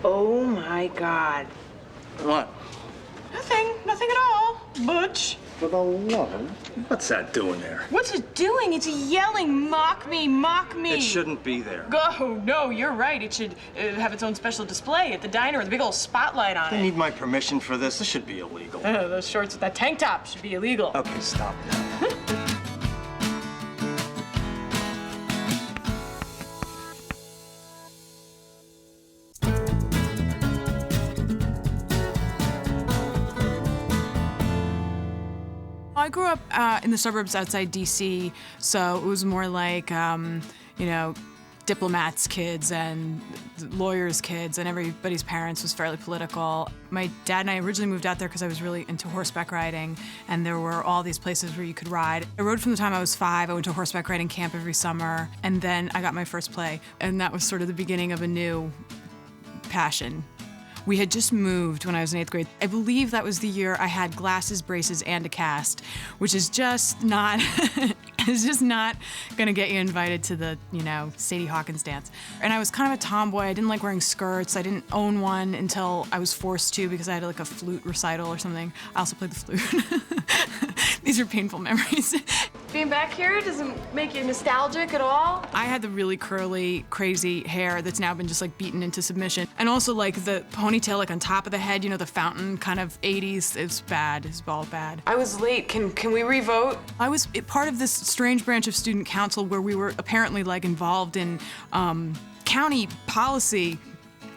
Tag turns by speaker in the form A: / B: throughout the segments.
A: Oh my God.
B: What?
A: Nothing at all. Butch.
B: For the love. What's that doing there?
A: What's it doing? It's yelling, mock me, mock me.
B: It shouldn't be there.
A: Oh, no, you're right. It should have its own special display at the diner with a big old spotlight on
B: I
A: it.
B: need my permission for this. This should be illegal.
A: Those shorts with that tank top should be illegal.
B: Okay, stop now.
C: I grew up in the suburbs outside D.C., so it was more like, you know, diplomats' kids and lawyers' kids, and everybody's parents was fairly political. My dad and I originally moved out there because I was really into horseback riding, and there were all these places where you could ride. I rode from the time I was 5. I went to horseback riding camp every summer, and then I got my first play, and that was sort of the beginning of a new passion. We had just moved when I was in 8th grade. I believe that was the year I had glasses, braces, and a cast, which is just not, it's just not gonna get you invited to the, you know, Sadie Hawkins dance. And I was kind of a tomboy. I didn't like wearing skirts. I didn't own one until I was forced to because I had like a flute recital or something. I also played the flute. These are painful memories.
D: Being back here doesn't make you nostalgic at all?
C: I had the really curly, crazy hair that's now been just like beaten into submission. And also like the ponytail like on top of the head, you know, the fountain kind of 80s. It's bad, it's all bad.
A: I was late. Can we re-vote?
C: I was part of this strange branch of student council where we were apparently like involved in county policy,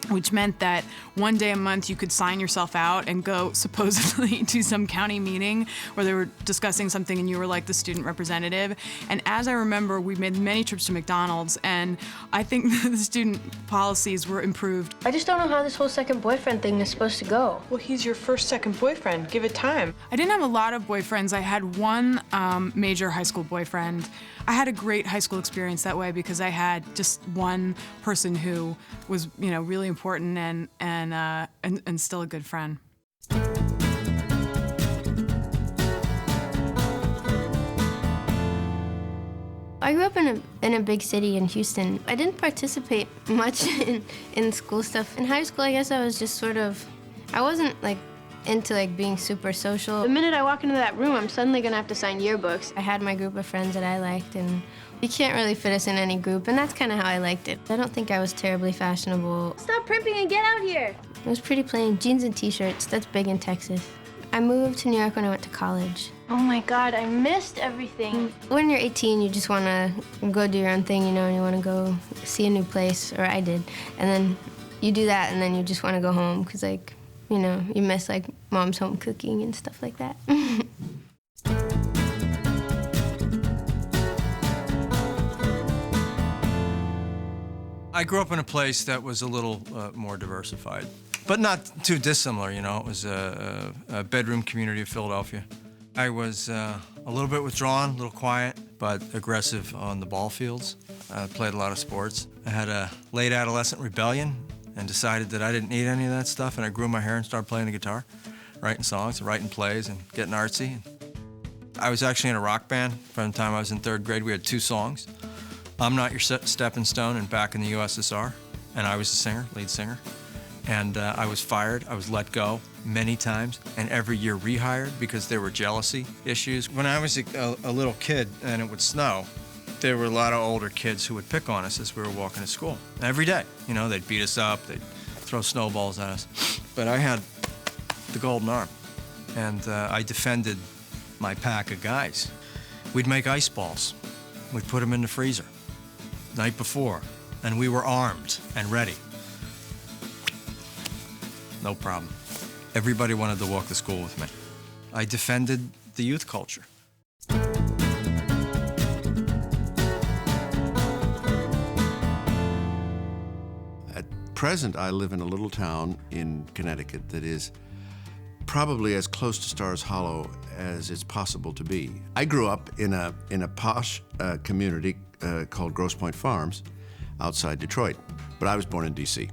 C: which meant that one day a month you could sign yourself out and go supposedly to some county meeting where they were discussing something and you were like the student representative. And as I remember, we made many trips to McDonald's, and I think the student policies were improved.
D: I just don't know how this whole second boyfriend thing is supposed to go.
A: Well, he's your second boyfriend. Give it time.
C: I didn't have a lot of boyfriends. I had one major high school boyfriend. I had a great high school experience that way because I had just one person who was, you know, really important and still a good friend.
D: I grew up in a big city in Houston. I didn't participate much in school stuff. In high school, I guess I was just sort of, I wasn't like into like being super social. The minute I walk into that room, I'm suddenly gonna have to sign yearbooks. I had my group of friends that I liked, and you can't really fit us in any group, and that's kind of how I liked it. I don't think I was terribly fashionable. Stop primping and get out here! It was pretty plain, jeans and t-shirts. That's big in Texas. I moved to New York when I went to college. Oh my God, I missed everything. When you're 18, you just want to go do your own thing, you know, and you want to go see a new place, or I did. And then you do that, and then you just want to go home, because, like, you know, you miss, like, mom's home cooking and stuff like that.
E: I grew up in a place that was a little more diversified, but not too dissimilar, you know. It was a bedroom community of Philadelphia. I was a little bit withdrawn, a little quiet, but aggressive on the ball fields. I played a lot of sports. I had a late adolescent rebellion and decided that I didn't need any of that stuff, and I grew my hair and started playing the guitar, writing songs, writing plays, and getting artsy. I was actually in a rock band from the time I was in 3rd grade. We had 2 songs, I'm Not Your Stepping Stone and Back in the USSR, and I was the singer, lead singer. And I was fired, I was let go many times, and every year rehired because there were jealousy issues. When I was a little kid and it would snow, there were a lot of older kids who would pick on us as we were walking to school. Every day, you know, they'd beat us up, they'd throw snowballs at us. But I had the golden arm, and I defended my pack of guys. We'd make ice balls. We'd put them in the freezer night before, and we were armed and ready. No problem. Everybody wanted to walk to school with me. I defended the youth culture.
F: At present, I live in a little town in Connecticut that is probably as close to Stars Hollow as it's possible to be. I grew up in a posh community called Grosse Pointe Farms outside Detroit, but I was born in D.C.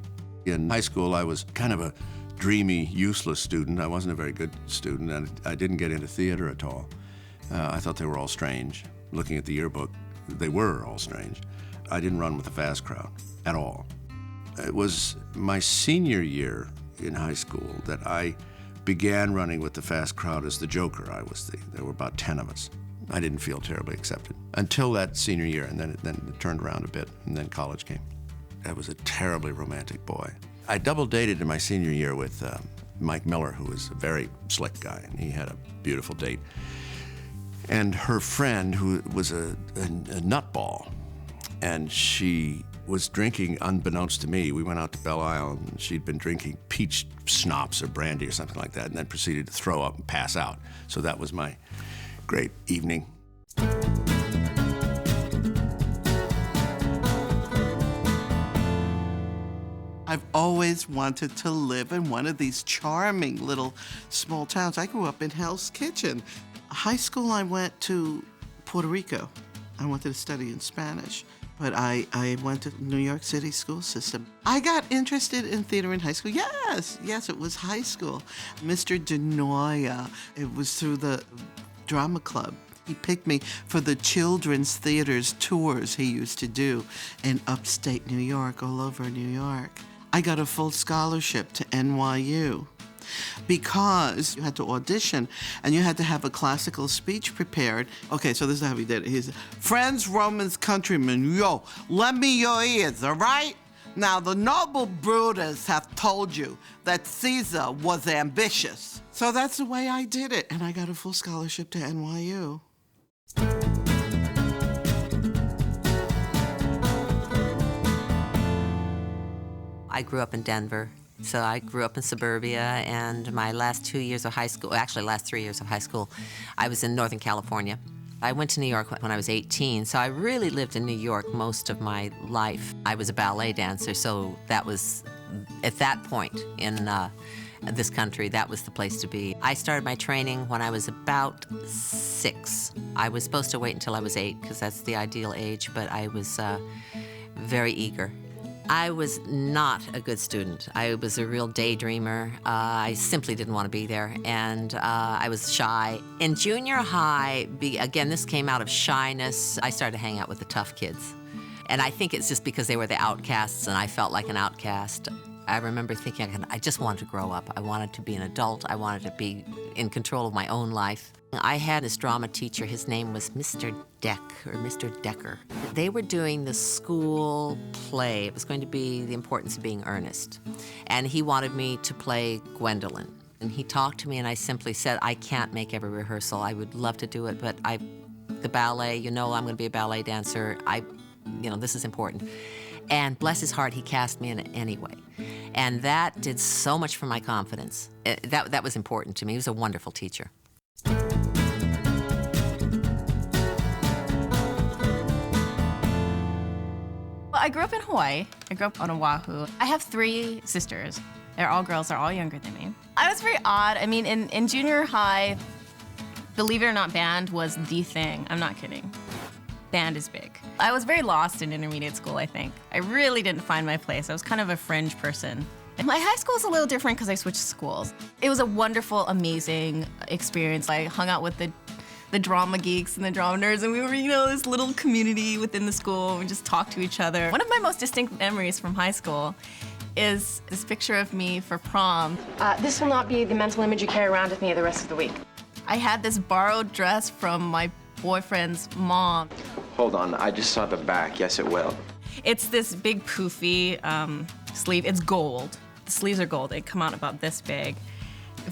F: In high school, I was kind of a dreamy, useless student. I wasn't a very good student, and I didn't get into theater at all. I thought they were all strange. Looking at the yearbook, they were all strange. I didn't run with the fast crowd at all. It was my senior year in high school that I began running with the fast crowd as the joker. There were about 10 of us. I didn't feel terribly accepted until that senior year, and then it turned around a bit, and then college came. I was a terribly romantic boy. I double dated in my senior year with Mike Miller, who was a very slick guy, and he had a beautiful date. And her friend, who was a nutball, and she was drinking, unbeknownst to me, we went out to Belle Isle, and she'd been drinking peach schnapps or brandy or something like that, and then proceeded to throw up and pass out. So that was my great evening.
G: I've always wanted to live in one of these charming little small towns. I grew up in Hell's Kitchen. High school, I went to Puerto Rico. I wanted to study in Spanish, but I went to New York City school system. I got interested in theater in high school. Yes, it was high school. Mr. DeNoia, it was through the drama club. He picked me for the children's theaters tours he used to do in upstate New York, all over New York. I got a full scholarship to NYU because you had to audition and you had to have a classical speech prepared. Okay, so this is how he did it. He said, "Friends, Romans, countrymen, yo, lend me your ears, all right? Now, the noble Brutus hath told you that Caesar was ambitious." So that's the way I did it, and I got a full scholarship to NYU.
H: I grew up in Denver, so I grew up in suburbia, and my last 2 years of high school, actually last 3 years of high school, I was in Northern California. I went to New York when I was 18, so I really lived in New York most of my life. I was a ballet dancer, so that was, at that point in this country, that was the place to be. I started my training when I was about 6. I was supposed to wait until I was 8, because that's the ideal age, but I was very eager. I was not a good student. I was a real daydreamer. I simply didn't want to be there, and I was shy. In junior high, again, this came out of shyness. I started to hang out with the tough kids. And I think it's just because they were the outcasts, and I felt like an outcast. I remember thinking I just wanted to grow up. I wanted to be an adult. I wanted to be in control of my own life. I had this drama teacher. His name was Mr. Decker. They were doing the school play. It was going to be the importance of being earnest. And he wanted me to play Gwendolyn. And he talked to me, and I simply said, I can't make every rehearsal. I would love to do it, but the ballet, I'm going to be a ballet dancer. This is important. And bless his heart, he cast me in it anyway. And that did so much for my confidence. That was important to me. He was a wonderful teacher.
I: Well, I grew up in Hawaii. I grew up on Oahu. I have 3 sisters. They're all girls. They're all younger than me. I was very odd. I mean, in junior high, believe it or not, band was the thing. I'm not kidding. Band is big. I was very lost in intermediate school, I think. I really didn't find my place. I was kind of a fringe person. And my high school was a little different because I switched schools. It was a wonderful, amazing experience. I hung out with the drama geeks and the drama nerds, and we were, this little community within the school. We just talked to each other. One of my most distinct memories from high school is this picture of me for prom.
A: This will not be the mental image you carry around with me the rest of the week.
I: I had this borrowed dress from my boyfriend's mom.
J: Hold on, I just saw the back. Yes, it will.
I: It's this big poofy sleeve. It's gold. The sleeves are gold. They come out about this big,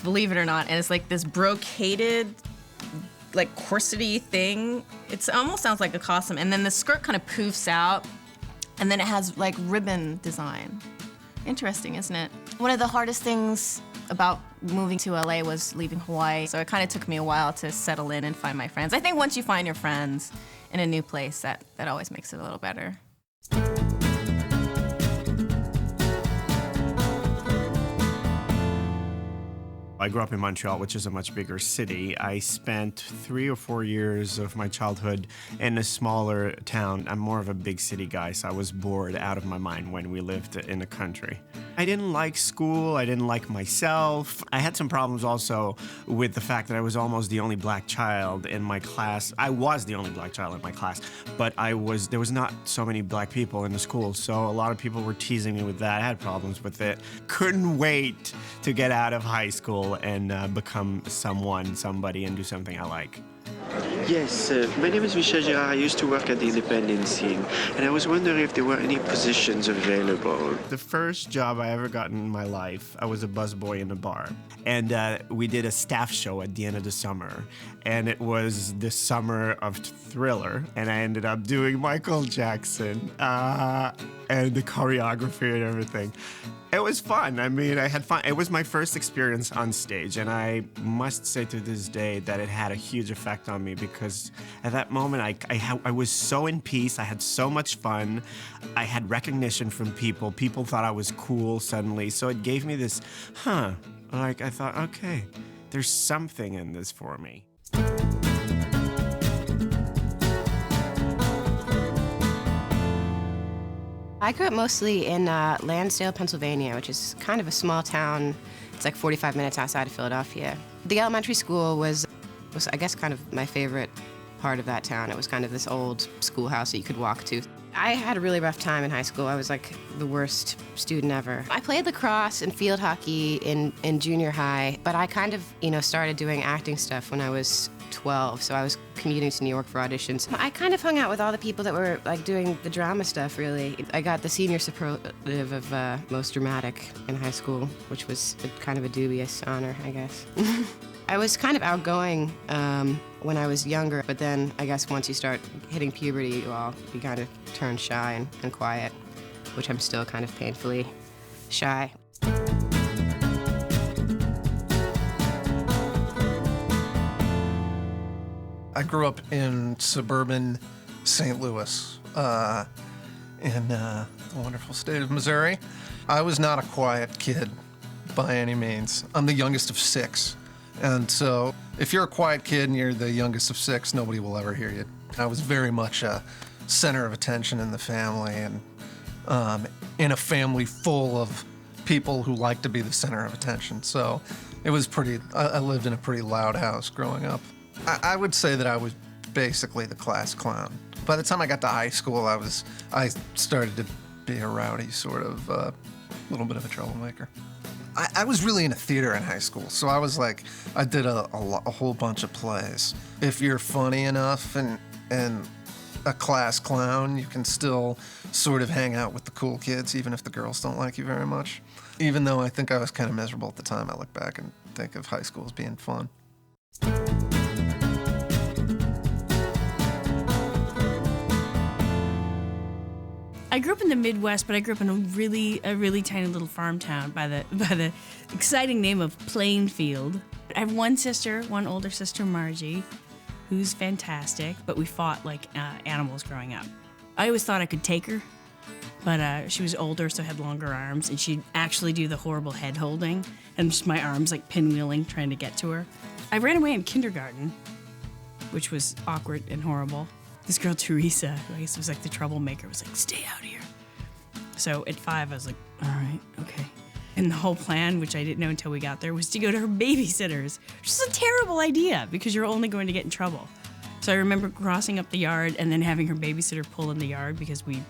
I: believe it or not. And it's like this brocaded, like corsety thing. It almost sounds like a costume. And then the skirt kind of poofs out, and then it has like ribbon design. Interesting, isn't it? One of the hardest things about moving to LA was leaving Hawaii, so it kind of took me a while to settle in and find my friends. I think once you find your friends in a new place, that always makes it a little better.
K: I grew up in Montreal, which is a much bigger city. I spent 3 or 4 years of my childhood in a smaller town. I'm more of a big city guy, so I was bored out of my mind when we lived in the country. I didn't like school, I didn't like myself. I had some problems also with the fact that I was almost the only black child in my class. I was the only black child in my class, but there was not so many black people in the school, so a lot of people were teasing me with that. I had problems with it. Couldn't wait to get out of high school and become somebody, and do something I like.
L: Yes, my name is Michel Girard. I used to work at the independent scene, and I was wondering if there were any positions available.
K: The first job I ever got in my life, I was a busboy in a bar. And we did a staff show at the end of the summer. And it was the summer of Thriller. And I ended up doing Michael Jackson and the choreography and everything. It was fun. I mean, I had fun. It was my first experience on stage, and I must say to this day that it had a huge effect on me, because at that moment I was so in peace. I had so much fun. I had recognition from people. People thought I was cool suddenly. So it gave me this, like I thought, okay, there's something in this for me.
M: I grew up mostly in Lansdale, Pennsylvania, which is kind of a small town. It's like 45 minutes outside of Philadelphia. The elementary school was I guess, kind of my favorite part of that town. It was kind of this old schoolhouse that you could walk to. I had a really rough time in high school. I was like the worst student ever. I played lacrosse and field hockey in junior high, but I kind of, started doing acting stuff when I was 12, so I was commuting to New York for auditions. I kind of hung out with all the people that were like doing the drama stuff, really. I got the senior superlative of most dramatic in high school, which was kind of a dubious honor, I guess. I was kind of outgoing when I was younger, but then I guess once you start hitting puberty, you kind of turn shy and quiet, which I'm still kind of painfully shy.
E: I grew up in suburban St. Louis, in the wonderful state of Missouri. I was not a quiet kid by any means. I'm the youngest of 6. And so if you're a quiet kid and you're the youngest of 6, nobody will ever hear you. I was very much a center of attention in the family, and in a family full of people who like to be the center of attention. So it was I lived in a pretty loud house growing up. I would say that I was basically the class clown. By the time I got to high school, I started to be a rowdy sort of little bit of a troublemaker. I was really into theater in high school, so I did a whole bunch of plays. If you're funny enough and a class clown, you can still sort of hang out with the cool kids, even if the girls don't like you very much. Even though I think I was kind of miserable at the time, I look back and think of high school as being fun.
N: I grew up in the Midwest, but I grew up in a really tiny little farm town by the exciting name of Plainfield. I have one older sister, Margie, who's fantastic, but we fought like animals growing up. I always thought I could take her, but she was older, so had longer arms, and she'd actually do the horrible head holding, and just my arms like pinwheeling trying to get to her. I ran away in kindergarten, which was awkward and horrible. This girl, Teresa, who I guess was like the troublemaker, was like, stay out here. So at 5, I was like, all right, okay. And the whole plan, which I didn't know until we got there, was to go to her babysitter's, which is a terrible idea because you're only going to get in trouble. So I remember crossing up the yard and then having her babysitter pull in the yard because we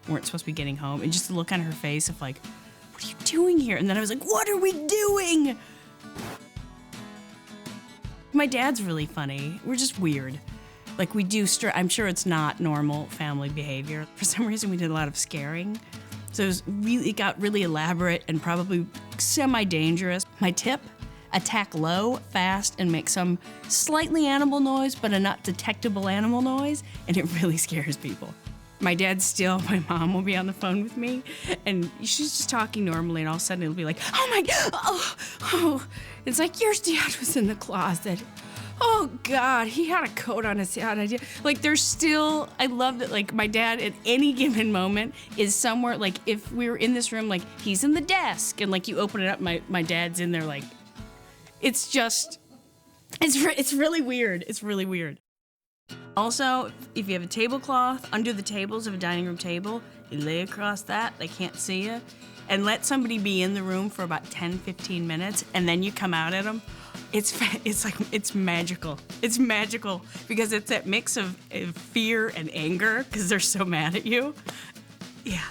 N: weren't supposed to be getting home, and just the look on her face of like, what are you doing here? And then I was like, what are we doing? My dad's really funny. We're just weird. Like we do, I'm sure it's not normal family behavior. For some reason, we did a lot of scaring. So it got really elaborate and probably semi-dangerous. My tip, attack low, fast, and make some slightly animal noise, but a not detectable animal noise, and it really scares people. My mom will be on the phone with me, and she's just talking normally, and all of a sudden it'll be like, oh my God, oh. It's like, your dad was in the closet. Oh God, he had a coat on his head. I love that, like, my dad at any given moment is somewhere, like, if we were in this room, like, he's in the desk, and like you open it up, my dad's in there, like, It's just, it's really weird. It's really weird. Also, if you have a tablecloth under the tables of a dining room table, you lay across that, they can't see you, and let somebody be in the room for about 10, 15 minutes, and then you come out at them. It's magical. It's magical because it's that mix of fear and anger because they're so mad at you. Yeah.